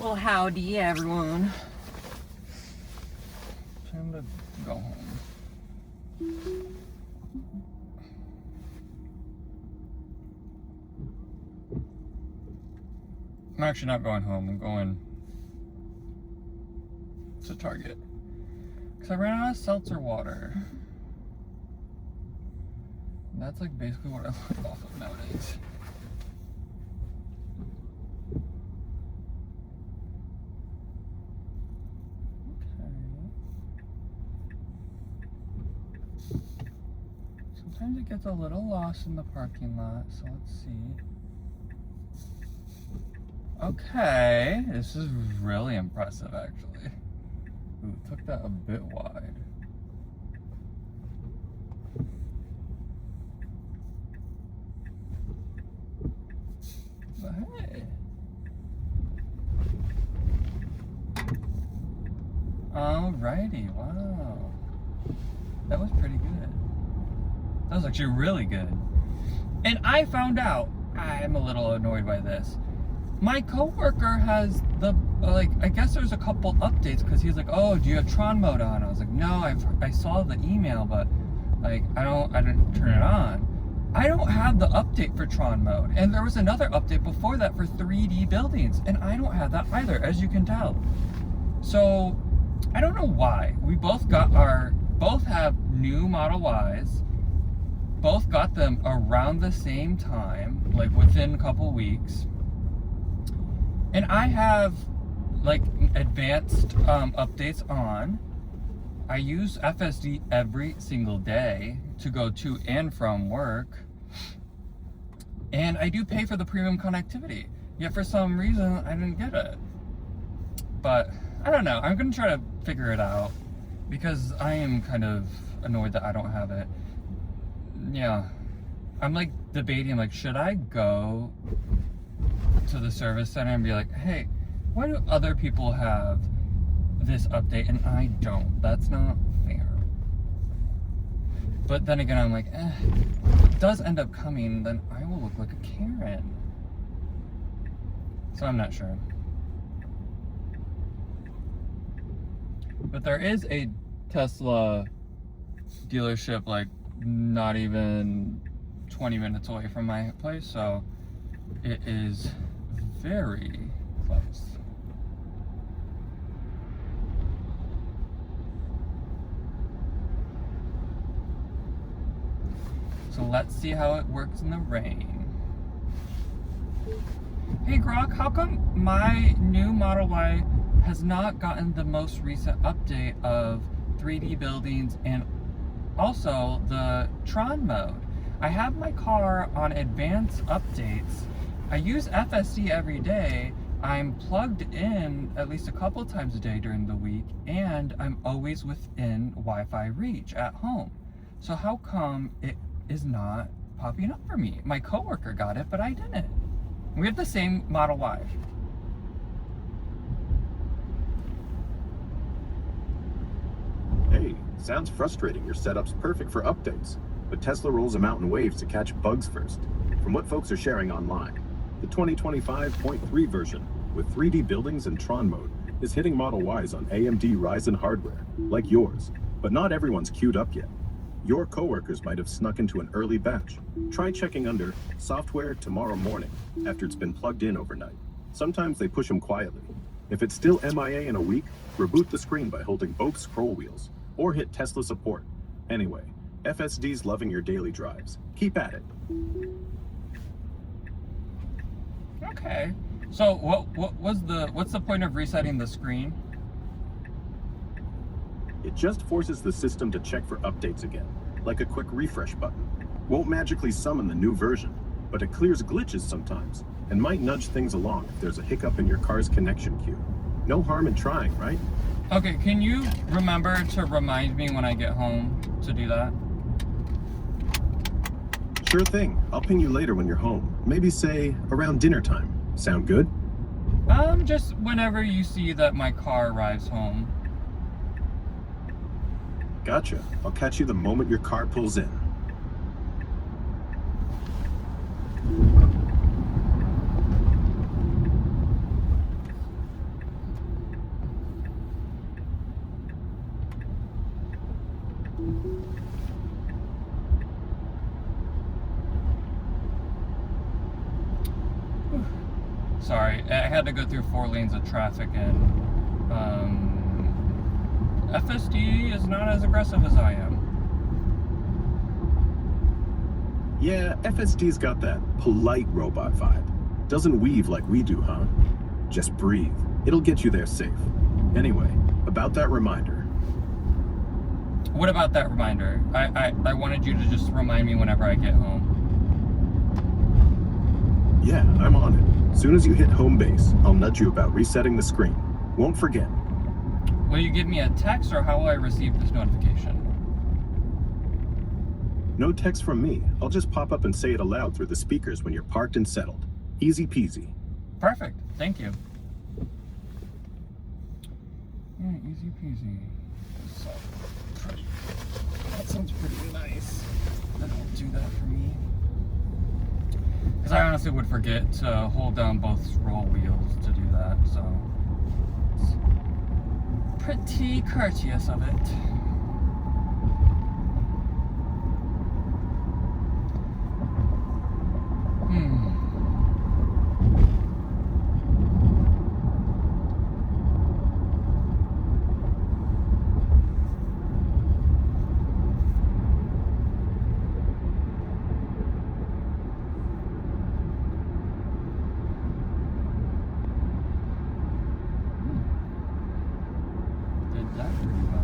Well, howdy, everyone. Time to go home. I'm actually not going home. I'm going to Target. Because I ran out of seltzer water. And that's like basically what I live off of nowadays. Sometimes it gets a little lost in the parking lot, so let's see. Okay, this is really impressive actually. Ooh, took that a bit wide. But hey. Alrighty, wow. That was pretty good. That was actually really good. And I found out, I'm a little annoyed by this. My coworker has the, I guess there's a couple updates because he's like, oh, do you have Tron mode on? I was like, no, I saw the email, but like, I didn't turn it on. I don't have the update for Tron mode. And there was another update before that for 3D buildings. And I don't have that either, as you can tell. So, I don't know why. We both have new Model Ys. Both got them around the same time, like within a couple weeks. And I have like advanced updates on. I use FSD every single day to go to and from work. And I do pay for the premium connectivity. Yet for some reason, I didn't get it. But I don't know. I'm going to try to figure it out because I am kind of annoyed that I don't have it. Yeah. I'm like debating, like, should I go to the service center and be like, hey, why do other people have this update and I don't? That's not fair. But then again, I'm like, if it does end up coming, then I will look like a Karen. So I'm not sure. But there is a Tesla dealership like not even 20 minutes away from my place, so it is very close. So let's see how it works in the rain. Hey Grok, how come my new Model Y has not gotten the most recent update of 3D buildings and also the Tron mode? I have my car on advanced updates. I use FSD every day. I'm plugged in at least a couple times a day during the week, and I'm always within Wi-Fi reach at home. So how come it is not popping up for me? My coworker got it, but I didn't. We have the same Model Y. Hey, sounds frustrating. Your setup's perfect for updates, but Tesla rolls them out in waves to catch bugs first. From what folks are sharing online, the 2025.3 version with 3D buildings and Tron mode is hitting Model Ys on AMD Ryzen hardware, like yours, but not everyone's queued up yet. Your coworkers might have snuck into an early batch. Try checking under software tomorrow morning after it's been plugged in overnight. Sometimes they push them quietly. If it's still MIA in a week, reboot the screen by holding both scroll wheels or hit Tesla support. Anyway, FSD's loving your daily drives. Keep at it. Okay. So what's the point of resetting the screen? It just forces the system to check for updates again, like a quick refresh button. Won't magically summon the new version, but it clears glitches sometimes and might nudge things along if there's a hiccup in your car's connection queue. No harm in trying, right? Okay, can you remember to remind me when I get home to do that? Sure thing. I'll ping you later when you're home. Maybe say around dinner time. Sound good? Just whenever you see that my car arrives home. Gotcha. I'll catch you the moment your car pulls in. Sorry, I had to go through 4 lanes of traffic, and FSD is not as aggressive as I am. Yeah, FSD's got that polite robot vibe. Doesn't weave like we do, huh? Just breathe. It'll get you there safe. Anyway, about that reminder. What about that reminder? I wanted you to just remind me whenever I get home. Yeah, I'm on it. As soon as you hit home base, I'll nudge you about resetting the screen. Won't forget. Will you give me a text, or how will I receive this notification? No text from me. I'll just pop up and say it aloud through the speakers when you're parked and settled. Easy peasy. Perfect. Thank you. Yeah, easy peasy. So pretty. That sounds pretty nice. Then I'll do that for me. Because I honestly would forget to hold down both roll wheels to do that, so it's pretty courteous of it. Did that pretty well.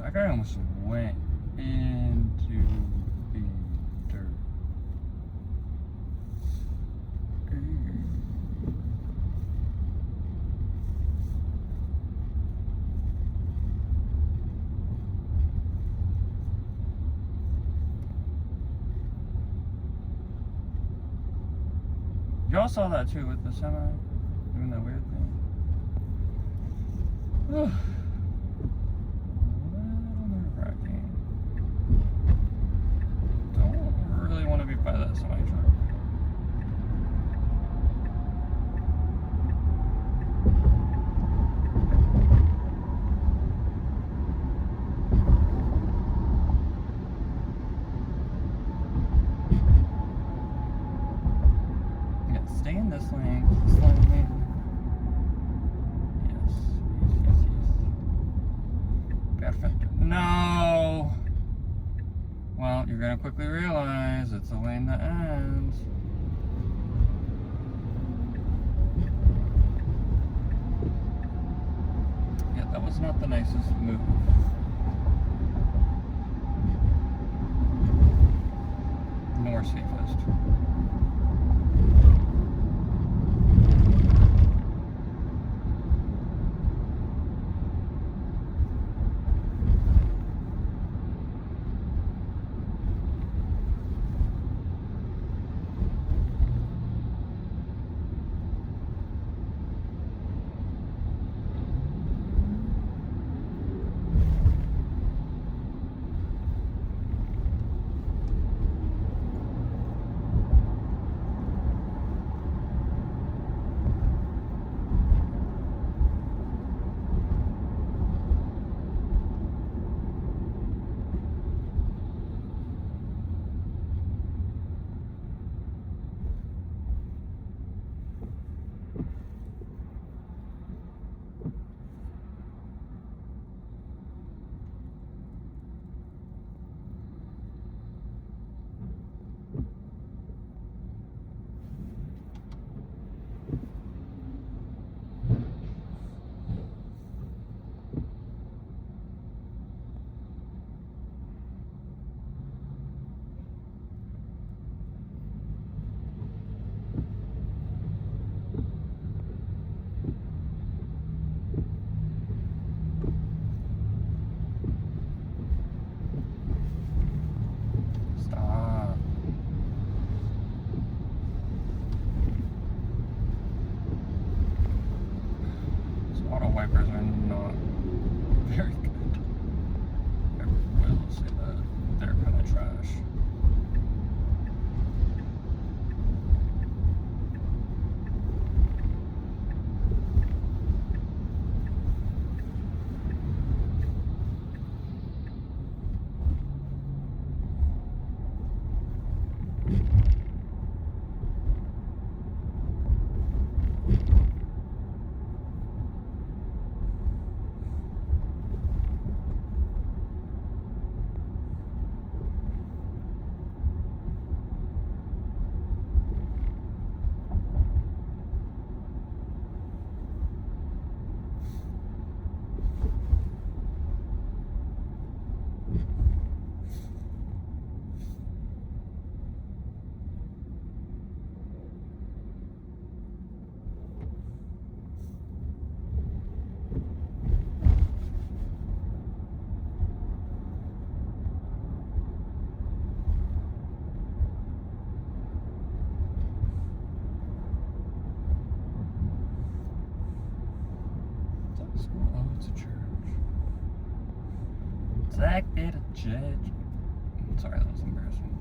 That guy almost went into the dirt. Y'all saw that too with the semi doing that weird thing. Don't really want to be by that semi truck. stay in this lane. This lane. Yes. Perfect. No! Well, you're gonna quickly realize it's a lane that ends. Yeah, that was not the nicest move. Nor safest. Stop. These auto wipers are not very good. I will say that. They're kind of trash. School? Oh, it's a church. It's like at a church. Sorry, that was embarrassing.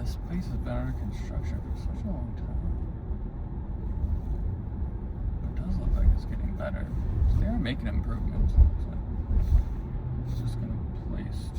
This place has been under construction for such a long time. It does look like it's getting better. They are making improvements, it looks like. It's just gonna be placed